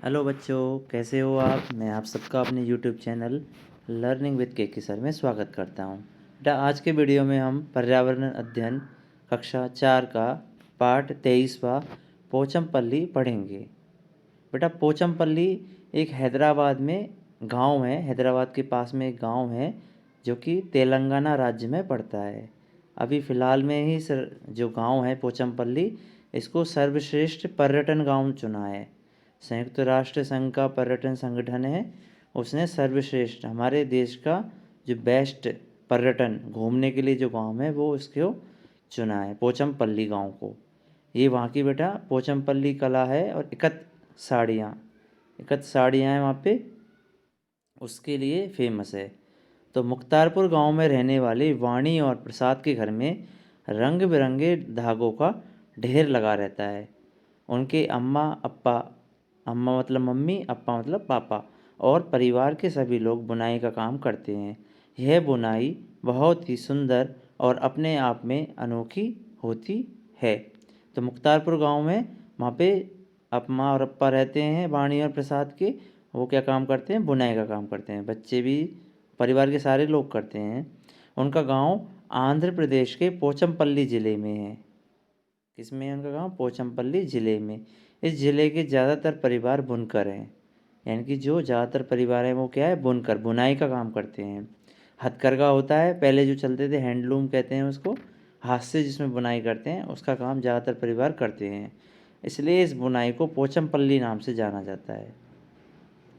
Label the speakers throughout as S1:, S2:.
S1: Hello बच्चों, कैसे हो आप। मैं आप सबका अपने यूट्यूब चैनल लर्निंग विद के सर में स्वागत करता हूं। बेटा, आज के वीडियो में हम पर्यावरण अध्ययन कक्षा 4 का पाठ 23वां पोचमपल्ली पढ़ेंगे। बेटा, पोचमपल्ली एक हैदराबाद में गांव है। हैदराबाद के पास में एक गांव है जो कि तेलंगाना राज्य में पड़ता है। अभी फ़िलहाल में ही जो गांव है पोचमपल्ली, इसको सर्वश्रेष्ठ पर्यटन गांव चुना है। संयुक्त राष्ट्र संघ का पर्यटन संगठन है, उसने सर्वश्रेष्ठ हमारे देश का जो बेस्ट पर्यटन घूमने के लिए जो गांव है वो उसको चुना है, पोचमपल्ली गांव को। ये वहाँ की बेटा पोचमपल्ली कला है और इकत साड़ियाँ हैं वहाँ पे, उसके लिए फेमस है। तो मुख्तारपुर गांव में रहने वाली वाणी और प्रसाद के घर में रंग बिरंगे धागों का ढेर लगा रहता है। उनके अम्मा मतलब मम्मी, अप्पा मतलब पापा, और परिवार के सभी लोग बुनाई का काम करते हैं। यह बुनाई बहुत ही सुंदर और अपने आप में अनोखी होती है। तो मुख्तारपुर गांव में वहाँ पे अम्मा और अप्पा रहते हैं, वाणी और प्रसाद के। वो क्या काम करते हैं? बुनाई का काम करते हैं। बच्चे भी, परिवार के सारे लोग करते हैं। उनका गांव आंध्र प्रदेश के पोचमपल्ली ज़िले में है। किसमें है उनका गांव? पोचमपल्ली ज़िले में। इस ज़िले के ज़्यादातर परिवार बुनकर हैं। यानी कि जो ज़्यादातर परिवार हैं वो क्या है? बुनकर, बुनाई का काम करते हैं। हथकरघा होता है, पहले जो चलते थे हैंडलूम कहते हैं उसको, हाथ से जिसमें बुनाई करते हैं, उसका काम ज़्यादातर परिवार करते हैं। इसलिए इस बुनाई को पोचमपल्ली नाम से जाना जाता है।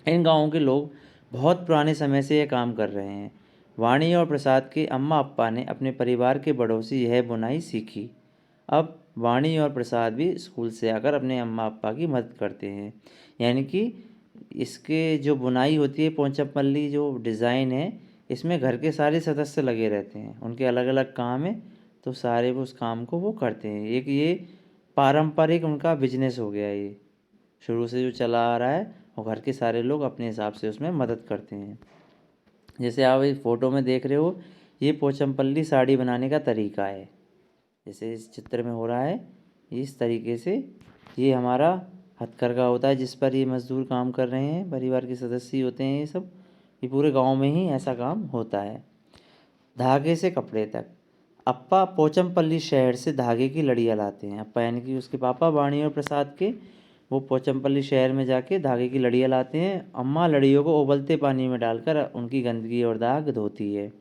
S1: इन गाँवों के लोग बहुत पुराने समय से यह काम कर रहे हैं। वाणी और प्रसाद के अम्मा अप्पा ने अपने परिवार के बड़ों से यह बुनाई सीखी। अब वाणी और प्रसाद भी स्कूल से आकर अपने अम्मा अप्पा की मदद करते हैं। यानी कि इसके जो बुनाई होती है, पोचमपल्ली जो डिज़ाइन है, इसमें घर के सारे सदस्य लगे रहते हैं। उनके अलग अलग काम है, तो सारे वो उस काम को वो करते हैं। एक ये पारंपरिक उनका बिजनेस हो गया, ये शुरू से जो चला आ रहा है, और घर के सारे लोग अपने हिसाब से उसमें मदद करते हैं। जैसे आप इस फ़ोटो में देख रहे हो, ये पोचमपल्ली साड़ी बनाने का तरीका है। जैसे इस चित्र में हो रहा है, इस तरीके से ये हमारा हथकरघा होता है जिस पर ये मज़दूर काम कर रहे हैं, परिवार के सदस्य होते हैं ये सब। ये पूरे गांव में ही ऐसा काम होता है। धागे से कपड़े तक, अप्पा पोचमपल्ली शहर से धागे की लड़ियाँ लाते हैं। अप्पा यानी कि उसके पापा वाणी और प्रसाद के, वो पोचमपल्ली शहर में जाके धागे की लड़ियाँ लाते हैं। अम्मा लड़ियों को उबलते पानी में डालकर उनकी गंदगी और दाग धोती है।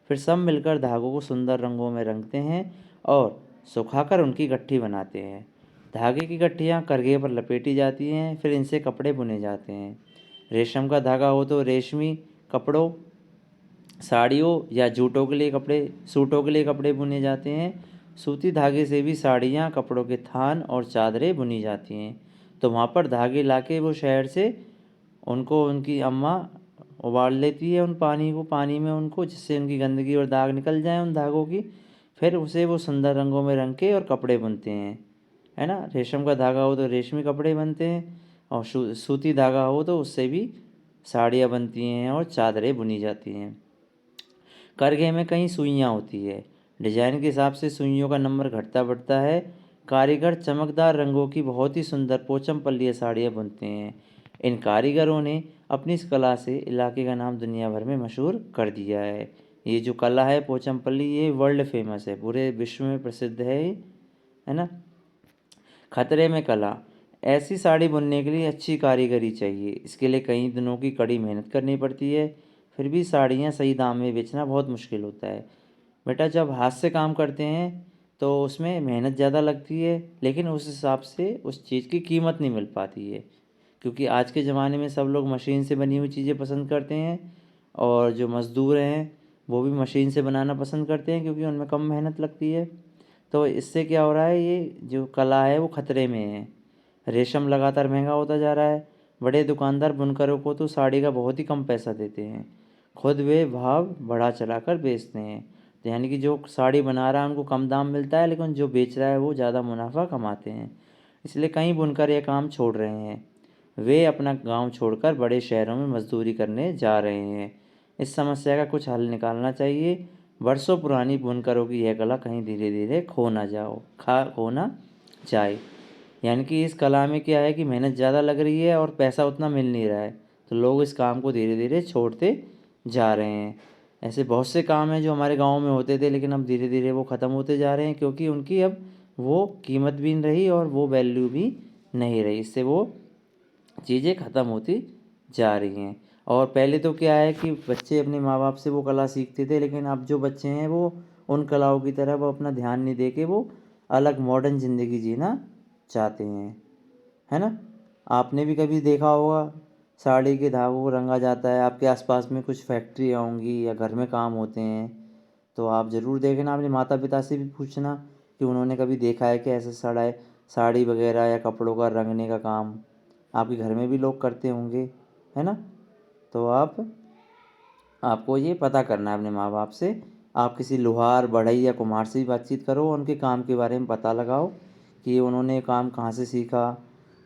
S1: फिर सब मिलकर धागों को सुंदर रंगों में रंगते हैं और सुखाकर उनकी गट्ठी बनाते हैं। धागे की गट्ठियाँ करघे पर लपेटी जाती हैं, फिर इनसे कपड़े बुने जाते हैं। रेशम का धागा हो तो रेशमी कपड़ों, साड़ियों या सूटों के लिए कपड़े बुने जाते हैं। सूती धागे से भी साड़ियाँ, कपड़ों के थान और चादरें बुनी जाती हैं। तो वहाँ पर धागे लाके वो शहर से, उनको उनकी अम्मा उबाल लेती है उन पानी में उनको, जिससे उनकी गंदगी और दाग निकल जाए उन धागों की। फिर उसे वो सुंदर रंगों में रंग के और कपड़े बुनते हैं, है ना। रेशम का धागा हो तो रेशमी कपड़े बनते हैं, और सूती धागा हो तो उससे भी साड़ियाँ बनती हैं और चादरें बुनी जाती हैं। करघे में कई सुइयाँ होती है। डिजाइन के हिसाब से सुइयों का नंबर घटता बढ़ता है। कारीगर चमकदार रंगों की बहुत ही सुंदर पोचमपल्ली साड़ियाँ बुनते हैं। इन कारीगरों ने अपनी इस कला से इलाके का नाम दुनिया भर में मशहूर कर दिया है। ये जो कला है पोचमपल्ली, ये वर्ल्ड फेमस है, पूरे विश्व में प्रसिद्ध है ना। खतरे में कला, ऐसी साड़ी बुनने के लिए अच्छी कारीगरी चाहिए। इसके लिए कई दिनों की कड़ी मेहनत करनी पड़ती है। फिर भी साड़ियाँ सही दाम में बेचना बहुत मुश्किल होता है। बेटा, जब हाथ से काम करते हैं तो उसमें मेहनत ज़्यादा लगती है, लेकिन उस हिसाब से उस चीज़ की कीमत नहीं मिल पाती है। क्योंकि आज के ज़माने में सब लोग मशीन से बनी हुई चीज़ें पसंद करते हैं, और जो मज़दूर हैं वो भी मशीन से बनाना पसंद करते हैं क्योंकि उनमें कम मेहनत लगती है। तो इससे क्या हो रहा है, ये जो कला है वो खतरे में है। रेशम लगातार महंगा होता जा रहा है। बड़े दुकानदार बुनकरों को तो साड़ी का बहुत ही कम पैसा देते हैं, खुद वे भाव बढ़ा चढ़ाकर बेचते हैं। तो यानी कि जो साड़ी बना रहा है उनको कम दाम मिलता है, लेकिन जो बेच रहा है वो ज़्यादा मुनाफा कमाते हैं। इसलिए कई बुनकर यह काम छोड़ रहे हैं। वे अपना गांव छोड़कर बड़े शहरों में मजदूरी करने जा रहे हैं। इस समस्या का कुछ हल निकालना चाहिए। वर्षों पुरानी बुनकरों की यह कला कहीं धीरे धीरे खो ना जाए। यानी कि इस कला में क्या है कि मेहनत ज़्यादा लग रही है और पैसा उतना मिल नहीं रहा है, तो लोग इस काम को धीरे धीरे छोड़ते जा रहे हैं। ऐसे बहुत से काम हैं जो हमारे गांव में होते थे, लेकिन अब धीरे धीरे वो ख़त्म होते जा रहे हैं, क्योंकि उनकी अब वो कीमत भी नहीं रही और वो वैल्यू भी नहीं रही। इससे वो चीज़ें ख़त्म होती जा रही हैं। और पहले तो क्या है कि बच्चे अपने माँ बाप से वो कला सीखते थे, लेकिन अब जो बच्चे हैं वो उन कलाओं की तरफ अपना ध्यान नहीं दे के वो अलग मॉडर्न ज़िंदगी जीना चाहते हैं, है ना। आपने भी कभी देखा होगा साड़ी के धागों को रंगा जाता है, आपके आसपास में कुछ फैक्ट्रियाँ होंगी या घर में काम होते हैं, तो आप ज़रूर देखना, अपने माता पिता से भी पूछना कि उन्होंने कभी देखा है कि ऐसे साड़ी वगैरह या कपड़ों का रंगने का काम आपके घर में भी लोग करते होंगे, है ना। तो आपको ये पता करना है अपने माँ बाप से। आप किसी लोहार बढ़ई या कुम्हार से भी बातचीत करो, उनके काम के बारे में पता लगाओ कि उन्होंने काम कहाँ से सीखा,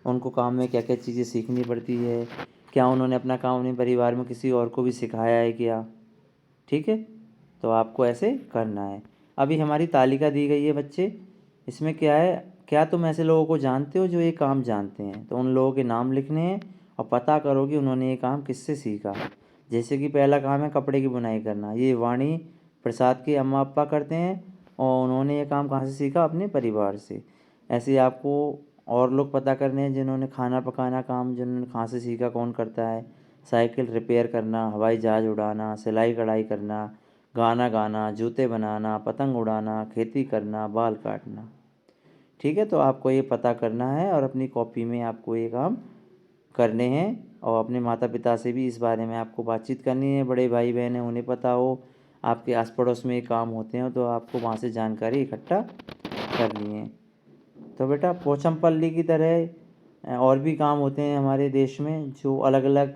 S1: उनको काम में क्या क्या चीज़ें सीखनी पड़ती है, क्या उन्होंने अपना काम अपने परिवार में किसी और को भी सिखाया है क्या। ठीक है, तो आपको ऐसे करना है। अभी हमारी तालिका दी गई है बच्चे, इसमें क्या है, क्या तुम ऐसे लोगों को जानते हो जो ये काम जानते हैं, तो उन लोगों के नाम लिखने हैं और पता करो कि उन्होंने ये काम किससे सीखा। जैसे कि पहला काम है कपड़े की बुनाई करना, ये वाणी प्रसाद के अम्मा पापा करते हैं और उन्होंने ये काम कहाँ से सीखा, अपने परिवार से। ऐसे ही आपको और लोग पता करने हैं जिन्होंने खाना पकाना काम जिन्होंने कहाँ से सीखा, कौन करता है। साइकिल रिपेयर करना, हवाई जहाज़ उड़ाना, सिलाई कढ़ाई करना, गाना गाना, जूते बनाना, पतंग उड़ाना, खेती करना, बाल काटना। ठीक है, तो आपको ये पता करना है और अपनी कॉपी में आपको ये काम करने हैं और अपने माता पिता से भी इस बारे में आपको बातचीत करनी है। बड़े भाई बहन हैं उन्हें पता हो, आपके आस पड़ोस में ये काम होते हैं तो आपको वहाँ से जानकारी इकट्ठा करनी है। तो बेटा पोचमपल्ली की तरह और भी काम होते हैं हमारे देश में जो अलग अलग,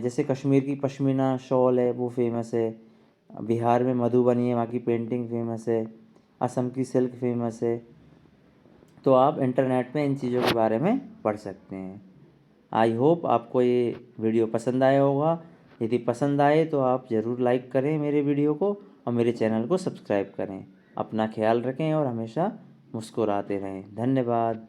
S1: जैसे कश्मीर की पश्मीना शॉल है वो फेमस है, बिहार में मधुबनी है वहाँ की पेंटिंग फेमस है, असम की सिल्क फेमस है। तो आप इंटरनेट पे इन चीज़ों के बारे में पढ़ सकते हैं। आई होप आपको ये वीडियो पसंद आया होगा। यदि पसंद आए तो आप ज़रूर लाइक करें मेरे वीडियो को और मेरे चैनल को सब्सक्राइब करें। अपना ख्याल रखें और हमेशा मुस्कुराते रहें। धन्यवाद।